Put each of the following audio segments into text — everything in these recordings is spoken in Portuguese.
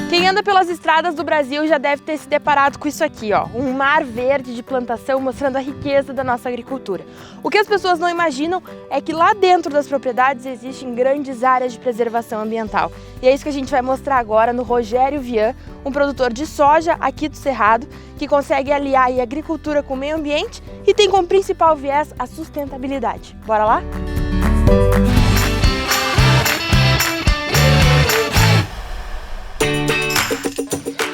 Quem anda pelas estradas do Brasil já deve ter se deparado com isso aqui, ó, um mar verde de plantação mostrando a riqueza da nossa agricultura. O que as pessoas não imaginam é que lá dentro das propriedades existem grandes áreas de preservação ambiental. E é isso que a gente vai mostrar agora no Rogério Vian, um produtor de soja aqui do Cerrado, que consegue aliar aí a agricultura com o meio ambiente e tem como principal viés a sustentabilidade. Bora lá?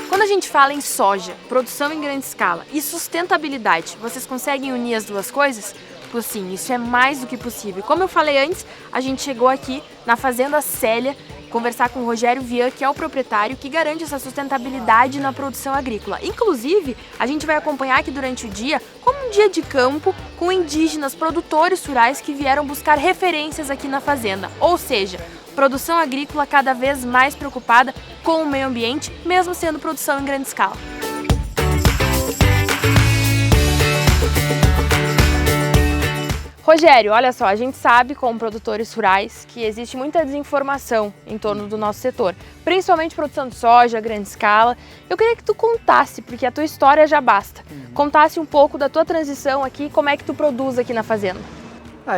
Quando a gente fala em soja, produção em grande escala e sustentabilidade, vocês conseguem unir as duas coisas? Pois sim, isso é mais do que possível. Como eu falei antes, a gente chegou aqui na Fazenda Célia conversar com o Rogério Vian, que é o proprietário que garante essa sustentabilidade na produção agrícola. Inclusive, a gente vai acompanhar aqui durante o dia como um dia de campo com indígenas produtores rurais que vieram buscar referências aqui na fazenda. Ou seja, produção agrícola cada vez mais preocupada com o meio ambiente, mesmo sendo produção em grande escala. Rogério, olha só, a gente sabe como produtores rurais que existe muita desinformação em torno do nosso setor, principalmente produção de soja, grande escala. Eu queria que tu contasse, porque a tua história já basta, contasse um pouco da tua transição aqui, como é que tu produz aqui na fazenda.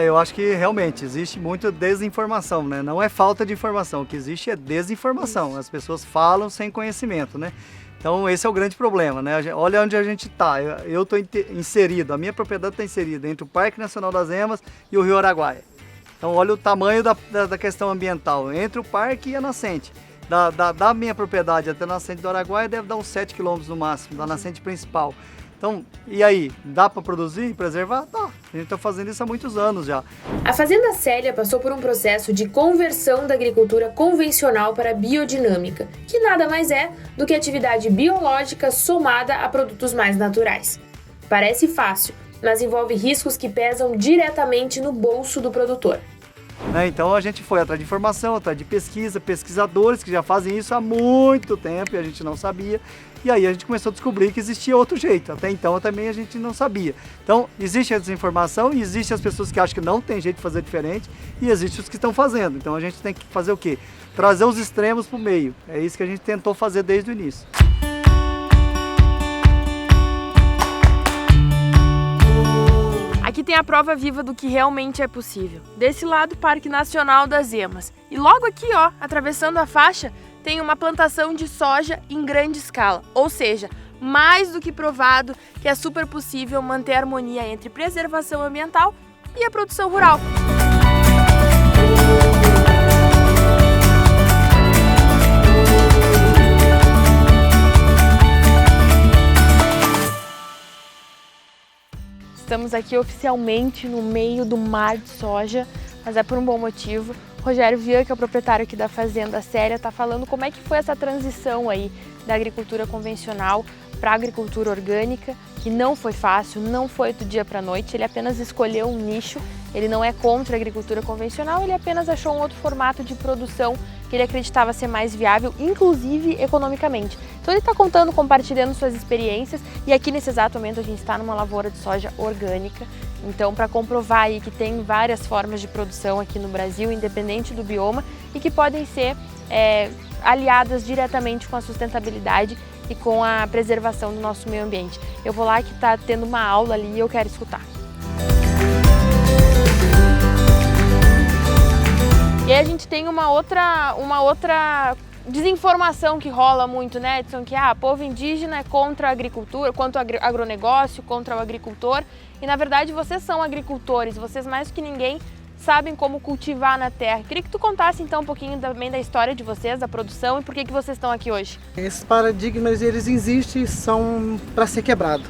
Eu acho que realmente existe muita desinformação, né? Não é falta de informação, o que existe é desinformação. As pessoas falam sem conhecimento, né? Então esse é o grande problema, né? Olha onde a gente está. Eu estou inserido, a minha propriedade está inserida entre o Parque Nacional das Emas e o Rio Araguaia. Então olha o tamanho da questão ambiental, entre o parque e a nascente. Da minha propriedade até a nascente do Araguaia deve dar uns 7 quilômetros no máximo, da nascente principal. Então, e aí, dá para produzir e preservar? Dá. A gente está fazendo isso há muitos anos já. A Fazenda Célia passou por um processo de conversão da agricultura convencional para a biodinâmica, que nada mais é do que atividade biológica somada a produtos mais naturais. Parece fácil, mas envolve riscos que pesam diretamente no bolso do produtor. Então a gente foi atrás de informação, atrás de pesquisa, pesquisadores que já fazem isso há muito tempo e a gente não sabia. E aí a gente começou a descobrir que existia outro jeito. Até então também a gente não sabia. Então existe a desinformação e existem as pessoas que acham que não tem jeito de fazer diferente e existem os que estão fazendo. Então a gente tem que fazer o quê? Trazer os extremos para o meio. É isso que a gente tentou fazer desde o início. Aqui tem a prova viva do que realmente é possível. Desse lado, Parque Nacional das Emas. E logo aqui, ó, atravessando a faixa, tem uma plantação de soja em grande escala. Ou seja, mais do que provado que é super possível manter a harmonia entre preservação ambiental e a produção rural. Estamos aqui oficialmente no meio do mar de soja, mas é por um bom motivo. Rogério Vian, que é o proprietário aqui da Fazenda Célia, está falando como é que foi essa transição aí da agricultura convencional para a agricultura orgânica, que não foi fácil, não foi do dia para a noite, ele apenas escolheu um nicho, ele não é contra a agricultura convencional, ele apenas achou um outro formato de produção que ele acreditava ser mais viável, inclusive economicamente. Então ele está contando, compartilhando suas experiências e aqui nesse exato momento a gente está numa lavoura de soja orgânica. Então, para comprovar aí que tem várias formas de produção aqui no Brasil, independente do bioma, e que podem ser aliadas diretamente com a sustentabilidade e com a preservação do nosso meio ambiente. Eu vou lá que está tendo uma aula ali e eu quero escutar. E aí a gente tem uma outra desinformação que rola muito, né, Edson? Que povo indígena é contra a agricultura, contra o agronegócio, contra o agricultor. E na verdade vocês são agricultores, vocês mais do que ninguém sabem como cultivar na terra. Queria que tu contasse então um pouquinho também da história de vocês, da produção e por que vocês estão aqui hoje. Esses paradigmas, eles existem, são para ser quebrado.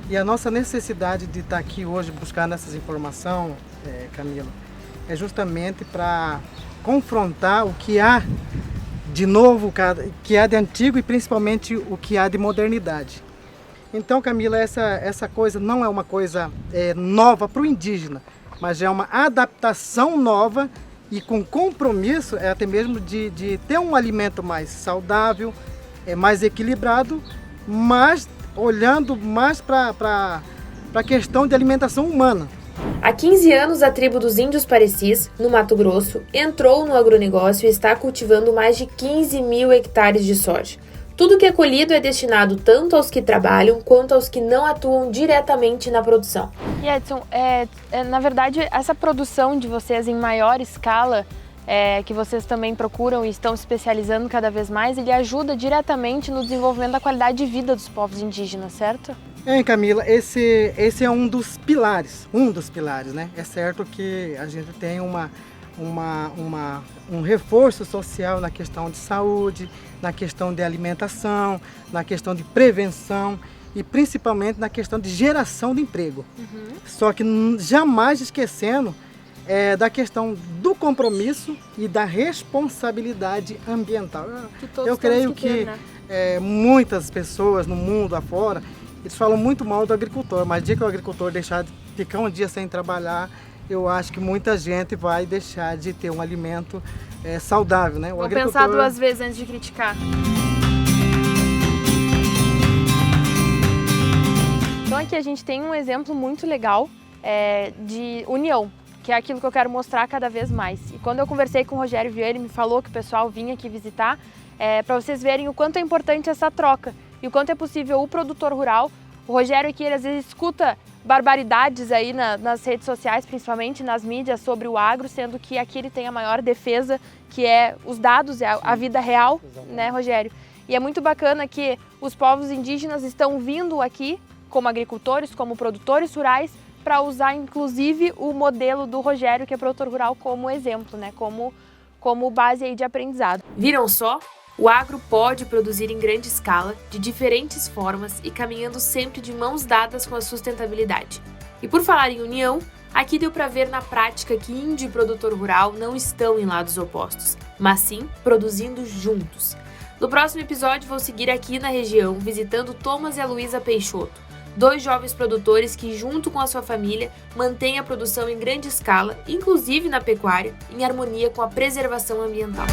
E a nossa necessidade de estar aqui hoje buscando essas informações, Camila, é justamente para confrontar o que há de novo, o que há de antigo e principalmente o que há de modernidade. Então, Camila, essa coisa não é uma coisa nova para o indígena, mas é uma adaptação nova e com compromisso até mesmo de ter um alimento mais saudável, mais equilibrado, mas olhando mais para a questão de alimentação humana. Há 15 anos, a tribo dos Índios Parecis, no Mato Grosso, entrou no agronegócio e está cultivando mais de 15 mil hectares de soja. Tudo que é colhido é destinado tanto aos que trabalham quanto aos que não atuam diretamente na produção. E Edson, na verdade, essa produção de vocês em maior escala, que vocês também procuram e estão se especializando cada vez mais, ele ajuda diretamente no desenvolvimento da qualidade de vida dos povos indígenas, certo? Camila, esse é um dos pilares, né? É certo que a gente tem um reforço social na questão de saúde, na questão de alimentação, na questão de prevenção e principalmente na questão de geração de emprego. Só que jamais esquecendo da questão do compromisso e da responsabilidade ambiental. Eu creio que muitas pessoas no mundo afora, eles falam muito mal do agricultor, mas dia que o agricultor deixar de ficar um dia sem trabalhar, eu acho que muita gente vai deixar de ter um alimento saudável, né? Vou pensar duas vezes antes de criticar. Então aqui a gente tem um exemplo muito legal de união, que é aquilo que eu quero mostrar cada vez mais. E quando eu conversei com o Rogério Vieira, ele me falou que o pessoal vinha aqui visitar, para vocês verem o quanto é importante essa troca e o quanto é possível o produtor rural. O Rogério aqui, ele às vezes escuta barbaridades aí nas redes sociais, principalmente nas mídias, sobre o agro, sendo que aqui ele tem a maior defesa, que é os dados, a vida real, né, Rogério? E é muito bacana que os povos indígenas estão vindo aqui como agricultores, como produtores rurais, para usar inclusive o modelo do Rogério, que é produtor rural, como exemplo, né, como base aí de aprendizado. Viram só? O agro pode produzir em grande escala, de diferentes formas e caminhando sempre de mãos dadas com a sustentabilidade. E por falar em união, aqui deu para ver na prática que índio e produtor rural não estão em lados opostos, mas sim produzindo juntos. No próximo episódio vou seguir aqui na região, visitando Thomas e a Luísa Peixoto, 2 jovens produtores que, junto com a sua família, mantêm a produção em grande escala, inclusive na pecuária, em harmonia com a preservação ambiental.